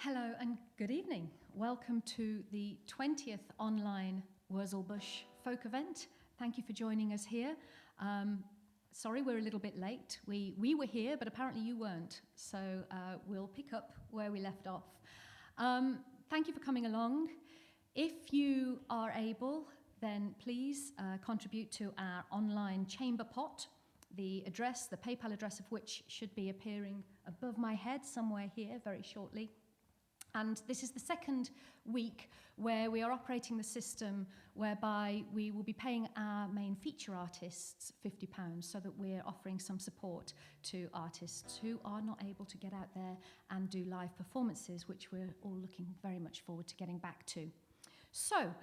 Hello and good evening. Welcome to the 20th online Wurzel Bush Folk event. Thank you for joining us here. Sorry we're a little bit late. We were here, but apparently you weren't. So we'll pick up where we left off. Thank you for coming along. If you are able, then please contribute to our online chamber pot. The address, the PayPal address of which should be appearing above my head somewhere here very shortly. And this is the second week where we are operating the system whereby we will be paying our main feature artists £50 so that we're offering some support to artists who are not able to get out there and do live performances, which we're all looking very much forward to getting back to. So,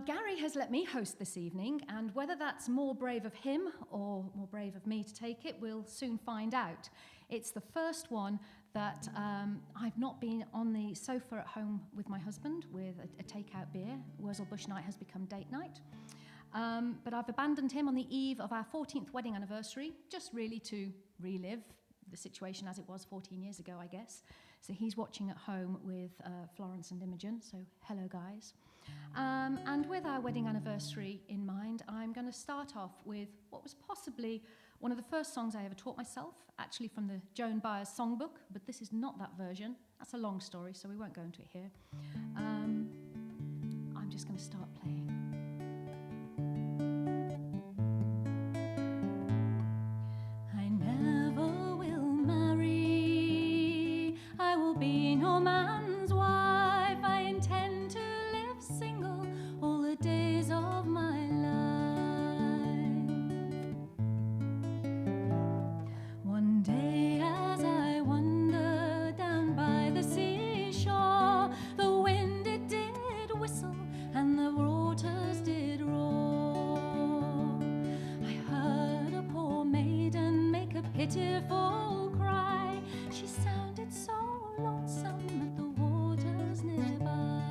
Gary has let me host this evening, and whether that's more brave of him or more brave of me to take it, we'll soon find out. It's the first one that I've not been on the sofa at home with my husband with a takeout beer. Wurzel Bush night has become date night. But I've abandoned him on the eve of our 14th wedding anniversary, just really to relive the situation as it was 14 years ago, I guess. So he's watching at home with Florence and Imogen, so hello guys. And with our wedding anniversary in mind, I'm going to start off with what was possibly one of the first songs I ever taught myself, actually from the Joan Baez songbook, but this is not that version. That's a long story, so we won't go into it here. I'm just going to start playing. I never will marry, I will be no man's wife, I intend to live single all the days of my life. One day as I wandered down by the seashore, the wind it did whistle and the waters did roar. I heard a poor maiden make a pitiful cry. She sounded so lonesome at the waters nearby.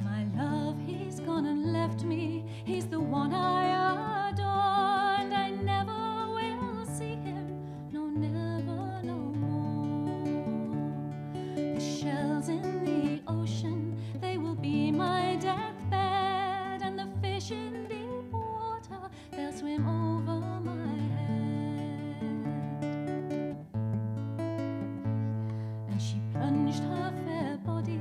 My love, he's gone and left me. He's the one I adore, and I never will see him, no, never, no more. The shells in the ocean, they will be my deathbed, and the fish in deep water, they'll swim over my head. And she plunged her fair body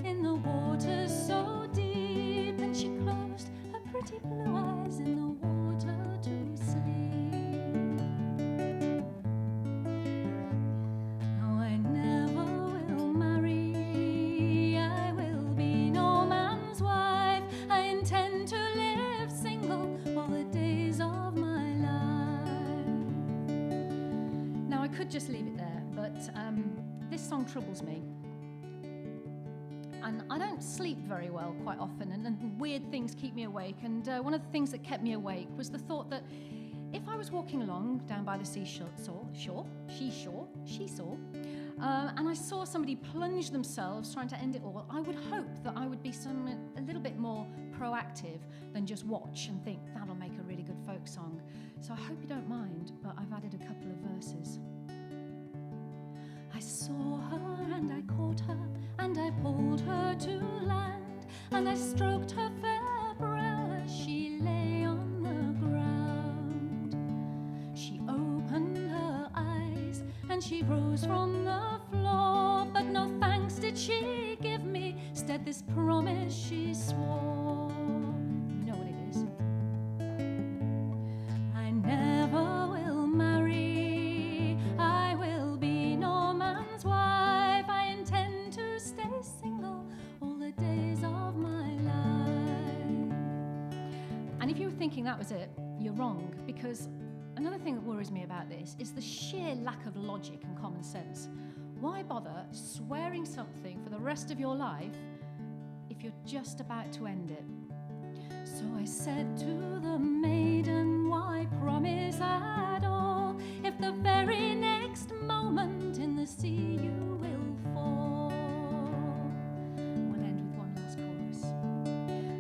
in the waters so deep, and she closed her pretty blue eyes in the water to sleep. Now I never will marry, I will be no man's wife, I intend to live single all the days of my life. Now I could just leave it there, but this song troubles me. And I don't sleep very well quite often, and weird things keep me awake. And one of the things that kept me awake was the thought that if I was walking along down by the seashore, and I saw somebody plunge themselves trying to end it all, I would hope that I would be a little bit more proactive than just watch and think that'll make a really good folk song. So I hope you don't mind, but I've added a couple of verses. I saw her and I caught her and I pulled her to land, and I stroked her fair breast, she lay on the ground. She opened her eyes and she rose from the floor, but no thanks did she give me, instead this promise she swore. You know what it is. I never will marry, I will be no man's wife, I intend to stay single all the days of my life. And if you were thinking that was it, you're wrong, because another thing that worries me about this is the sheer lack of logic and common sense. Why bother swearing something for the rest of your life if you're just about to end it? So I said to the maiden, why promise at all, if the very next moment in the sea you will fall? We'll end with one last chorus.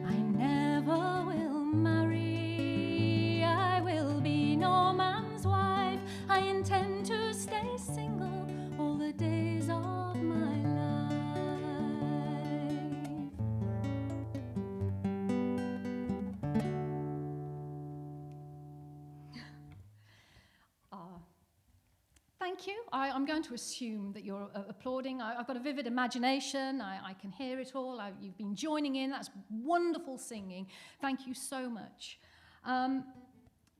I never will marry, I will be no man's wife, I intend to stay single all the days of my life. Thank you. I'm going to assume that you're applauding. I've got a vivid imagination. I can hear it all. You've been joining in. That's wonderful singing. Thank you so much.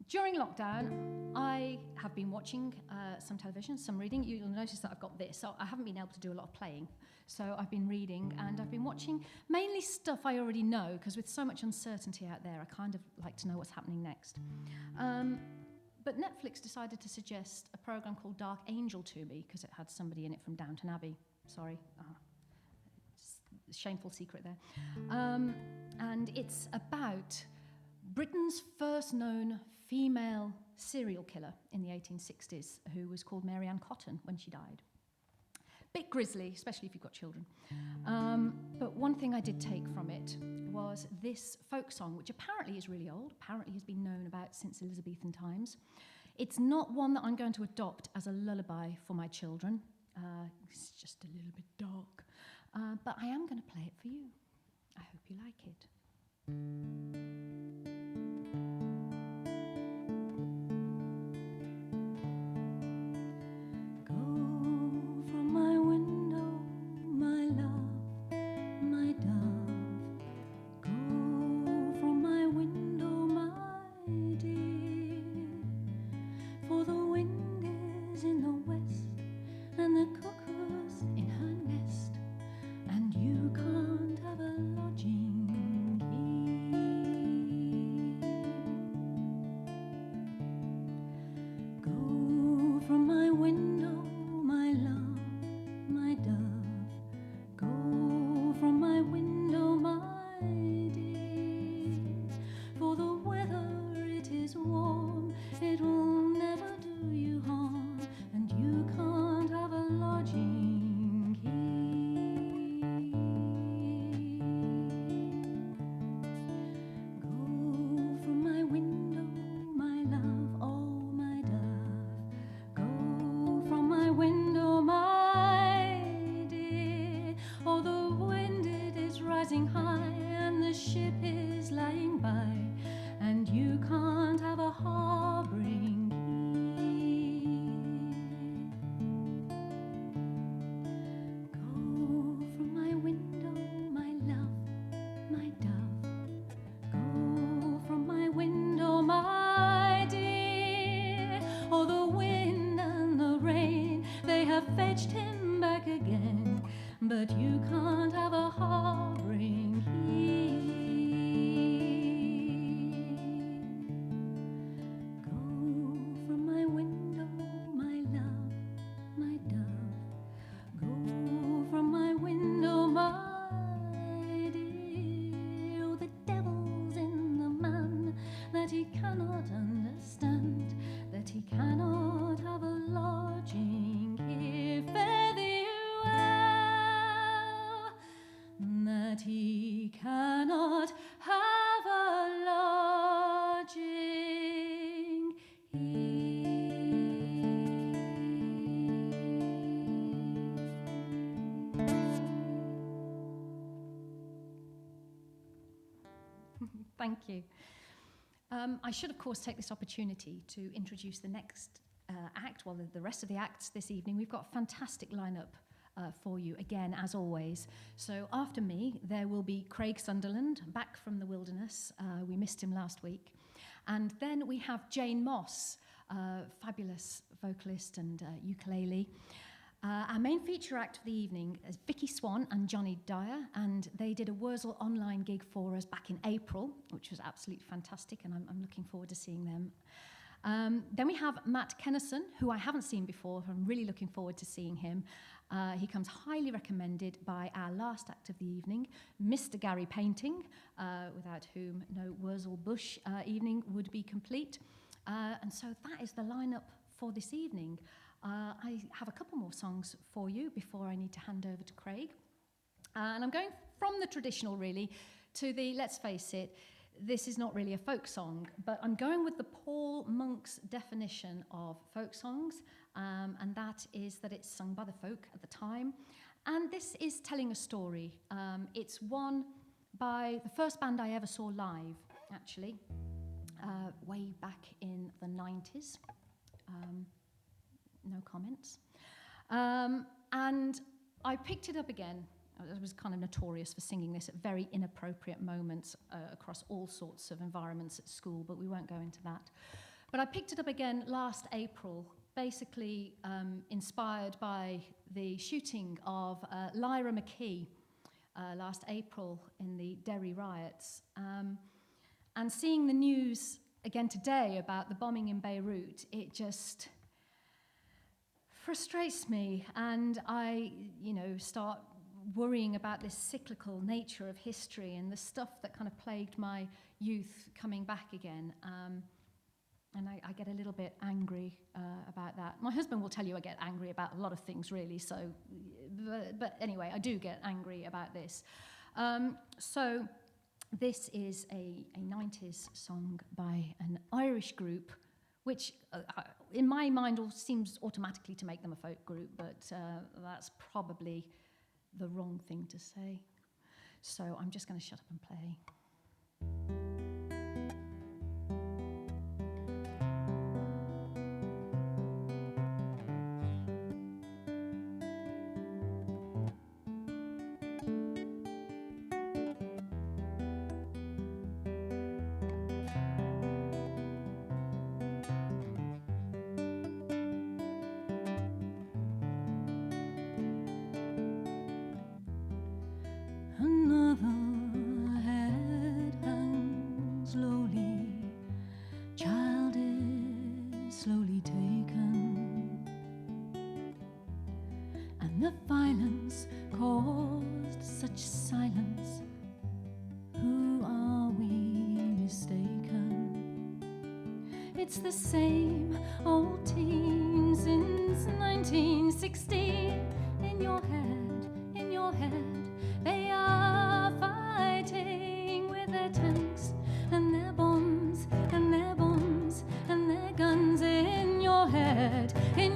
During lockdown, I have been watching some television, some reading. You'll notice that I've got this. So I haven't been able to do a lot of playing. So I've been reading, and I've been watching mainly stuff I already know, because with so much uncertainty out there, I kind of like to know what's happening next. But Netflix decided to suggest a program called Dark Angel to me because it had somebody in it from Downton Abbey. Sorry. Shameful secret there. And it's about Britain's first known female serial killer in the 1860s, who was called Mary Ann Cotton when she died. Bit grisly, especially if you've got children. But one thing I did take from it was this folk song, which apparently is really old, apparently has been known about since Elizabethan times. It's not one that I'm going to adopt as a lullaby for my children. It's just a little bit dark. But I am going to play it for you. I hope you like it. Fetched him back again, but you can't have a harboring here. Go from my window, my love, my dove. Go from my window, my dear. Oh, the devil's in the man that he cannot understand, that he cannot have a lodging here. Fare thee well, that he cannot have a lodging here. Thank you. I should, of course, take this opportunity to introduce the next act, well, the rest of the acts this evening. We've got a fantastic lineup for you, again, as always. So after me, there will be Craig Sunderland, back from the wilderness. We missed him last week. And then we have Jane Moss, fabulous vocalist and ukulele. Our main feature act of the evening is Vicky Swan and Johnny Dyer, and they did a Wurzel online gig for us back in April, which was absolutely fantastic, and I'm looking forward to seeing them. Then we have Matt Kennison, who I haven't seen before. I'm really looking forward to seeing him. He comes highly recommended by our last act of the evening, Mr. Gary Painting, without whom no Wurzel Bush evening would be complete. And so that is the lineup for this evening. I have a couple more songs for you before I need to hand over to Craig. And I'm going from the traditional, really, to the, let's face it, this is not really a folk song, but I'm going with the Paul Monk's definition of folk songs, and that is that it's sung by the folk at the time. And this is telling a story. It's one by the first band I ever saw live, actually, way back in the 90s. No comments. And I picked it up again. I was kind of notorious for singing this at very inappropriate moments across all sorts of environments at school, but we won't go into that. But I picked it up again last April, basically inspired by the shooting of Lyra McKee last April in the Derry riots. And seeing the news again today about the bombing in Beirut, it just frustrates me, and I, start worrying about this cyclical nature of history and the stuff that kind of plagued my youth coming back again. And I get a little bit angry about that. My husband will tell you I get angry about a lot of things, really. So, but anyway, I do get angry about this. So this is a 90s song by an Irish group, which in my mind seems automatically to make them a folk group, but that's probably the wrong thing to say. So I'm just going to shut up and play. The violence caused such silence. Who are we mistaken? It's the same old team since 1916. In your head, they are fighting with their tanks and their bombs and their bombs and their guns. In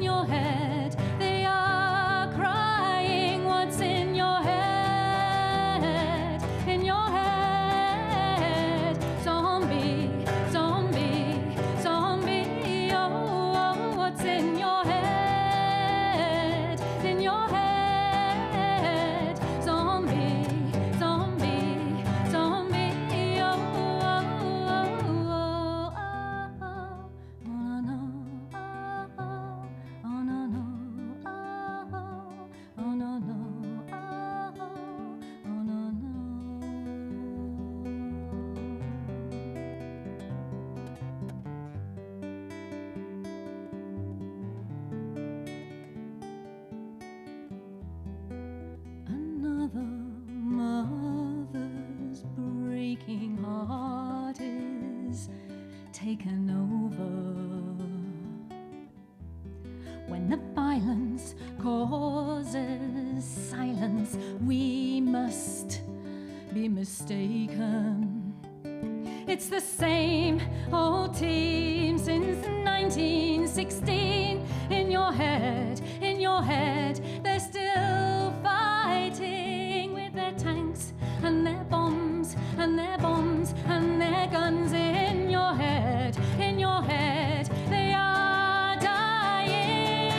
your head, they are crying. What's in your head? In your head, zombie, zombie, zombie. Oh, oh, what's in your head? In your head, zombie, zombie, zombie. Oh, oh, oh, oh, oh, oh, no, oh, oh, no, no, oh, oh, no, no, oh, oh, no, no. Another mother's breaking heart is taken over when the violence causes silence. We must be mistaken. It's the same old team since 1916. In your head, they're still fighting with their tanks and their bombs and their bombs and their guns. In your head, they are dying.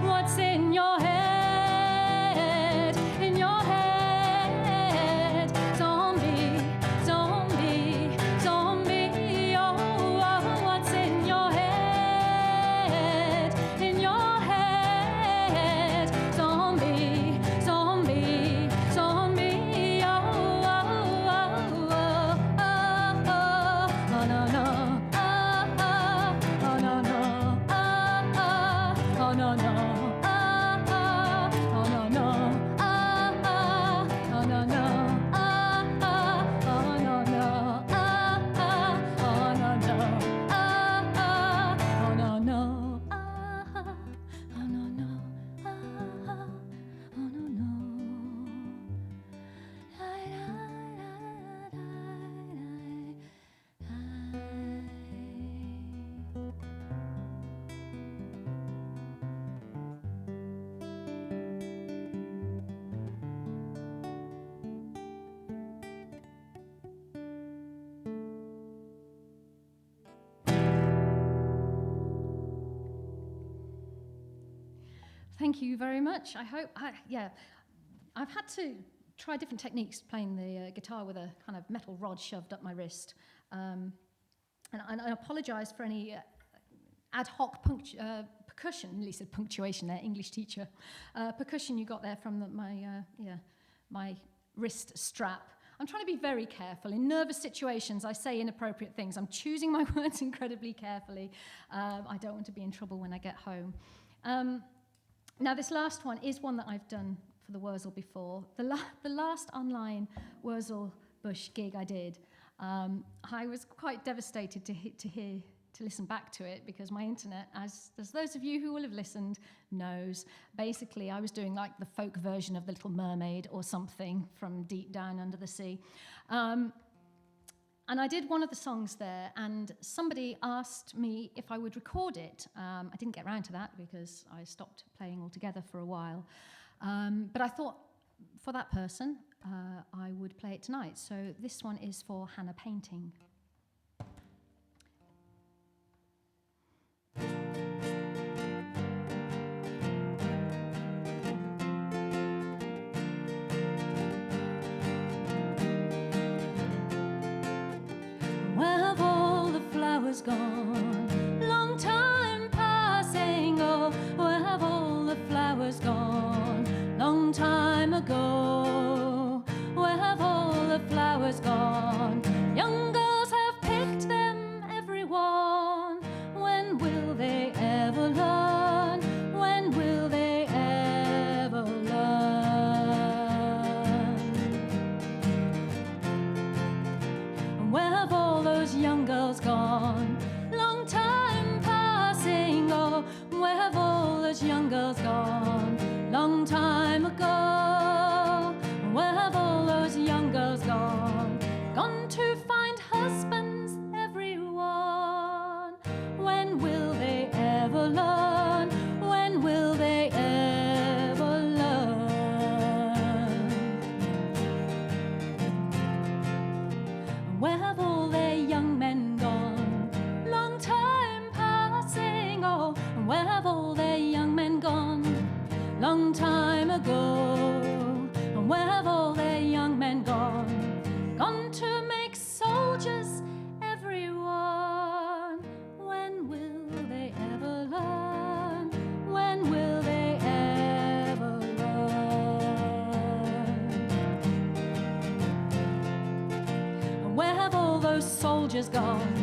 What's in your head? In your head, zombie, zombie, zombie. Oh, oh, what's in your head? In your head. Thank you very much. I've had to try different techniques playing the guitar with a kind of metal rod shoved up my wrist. And I apologise for any ad hoc percussion, at least said punctuation there, English teacher, percussion you got there from my wrist strap. I'm trying to be very careful. In nervous situations, I say inappropriate things. I'm choosing my words incredibly carefully. I don't want to be in trouble when I get home. Now, this last one is one that I've done for the Wurzel before. The last online Wurzel Bush gig I did, I was quite devastated to listen back to it, because my internet, as those of you who will have listened knows, basically I was doing like the folk version of The Little Mermaid or something from deep down under the sea. And I did one of the songs there, and somebody asked me if I would record it. I didn't get around to that because I stopped playing altogether for a while. But I thought for that person, I would play it tonight. So this one is for Hannah Painting. Where have all the flowers gone? Long time passing, oh, where have all the flowers gone? Long time ago, where have all the flowers gone? Young girls have picked them, everyone. When will they ever learn? When will they ever learn? And where have all those young girls gone? Long time passing, oh, where have all those young girls gone? Long time ago, where have all those young girls gone? Gone to find husbands, everyone. When will they ever learn? When will they ever learn? Where have all their young men gone? Long time passing, oh, where have all their young men gone? Long time ago, and where have all their young men gone? Gone to make soldiers, everyone. When will they ever learn? When will they ever learn? And where have all those soldiers gone?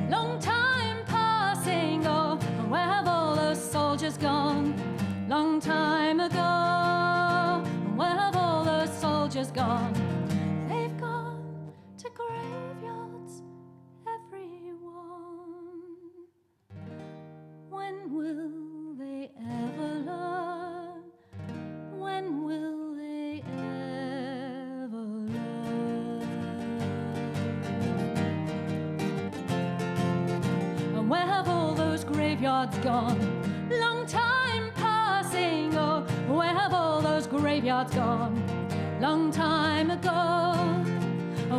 Long time passing, oh, and where have all those soldiers gone? Long time ago, and where have all those soldiers gone? They've gone to graveyards, everyone. When will they ever learn? When will they ever learn? And where have all those graveyards gone? Long time passing, oh, where have all those graveyards gone? Long time ago,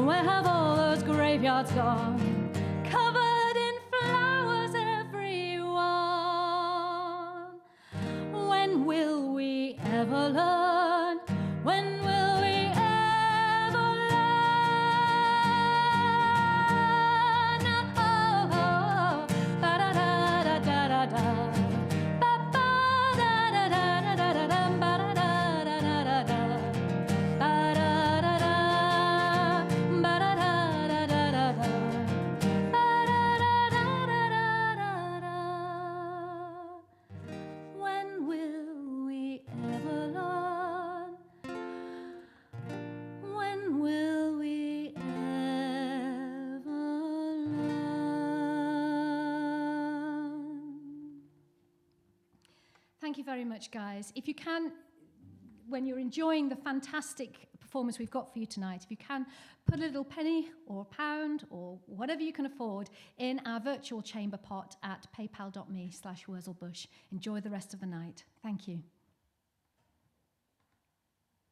where have all those graveyards gone? Covered in flowers, everyone. When will we ever learn? When will we ever learn? Oh, oh, oh, ba-da-da-da-da-da-da. Thank you very much, guys. If you can, when you're enjoying the fantastic performance we've got for you tonight, if you can, put a little penny or a pound or whatever you can afford in our virtual chamber pot at paypal.me/WurzelBush. Enjoy the rest of the night. Thank you.